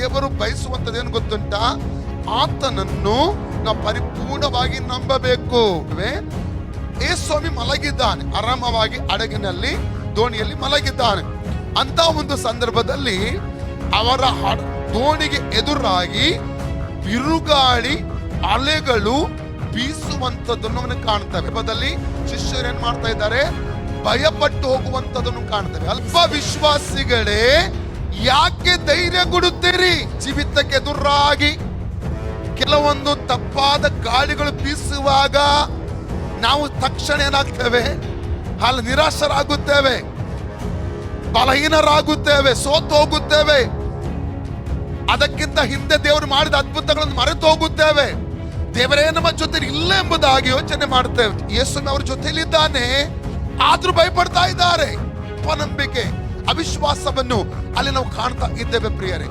ದೇವರು ಬಯಸುವಂತದ್ದೇನು ಗೊತ್ತುಂಟಾ? ಆತನನ್ನು ನಾವು ಪರಿಪೂರ್ಣವಾಗಿ ನಂಬಬೇಕು. ಯೇಸುಸ್ವಾಮಿ ಮಲಗಿದ್ದಾನೆ, ಆರಾಮವಾಗಿ ಹಡಗಿನಲ್ಲಿ, ದೋಣಿಯಲ್ಲಿ ಮಲಗಿದ್ದಾನೆ. ಅಂತ ಒಂದು ಸಂದರ್ಭದಲ್ಲಿ ಅವರ ದೋಣಿಗೆ ಎದುರಾಗಿ ಬಿರುಗಾಳಿ, ಅಲೆಗಳು ಬೀಸುವಂತದನ್ನು ಅವನು ಕಾಣ್ತವೆ. ಬದಲಿ ಶಿಷ್ಯರು ಏನ್ ಮಾಡ್ತಾ ಇದ್ದಾರೆ? ಭಯಪಟ್ಟು ಹೋಗುವಂತದನ್ನು ಕಾಣ್ತವೆ. ಅಲ್ಪ ವಿಶ್ವಾಸಿಗಳೇ, ಯಾಕೆ ಧೈರ್ಯಗೊಡುತ್ತೀರಿ? ಜೀವಿತಕ್ಕೆ ಎದುರಾಗಿ ಕೆಲವೊಂದು ತಪ್ಪಾದ ಗಾಳಿಗಳು ಬೀಸುವಾಗ ನಾವು ತಕ್ಷಣ ಏನಾಗ್ತೇವೆ? ಅಲ್ಲಿ ನಿರಾಶರಾಗುತ್ತೇವೆ, ಬಲಹೀನರಾಗುತ್ತೇವೆ, ಸೋತು ಹೋಗುತ್ತೇವೆ. ಅದಕ್ಕಿಂತ ಹಿಂದೆ ದೇವರು ಮಾಡಿದ ಅದ್ಭುತಗಳನ್ನು ಮರೆತು ಹೋಗುತ್ತೇವೆ. ದೇವರೇ ನಮ್ಮ ಜೊತೆ ಇಲ್ಲ ಎಂಬುದಾಗಿ ಯೋಚನೆ ಮಾಡ್ತೇವೆ. ಯೇಸುವಿನ ಅವ್ರ ಜೊತೆಲಿದ್ದಾನೆ, ಆದ್ರೂ ಭಯಪಡ್ತಾ ಇದ್ದಾರೆ. ಅಪನಂಬಿಕೆ, ಅವಿಶ್ವಾಸವನ್ನು ಅಲ್ಲಿ ನಾವು ಕಾಣ್ತಾ ಇದ್ದೇವೆ ಪ್ರಿಯರೇ.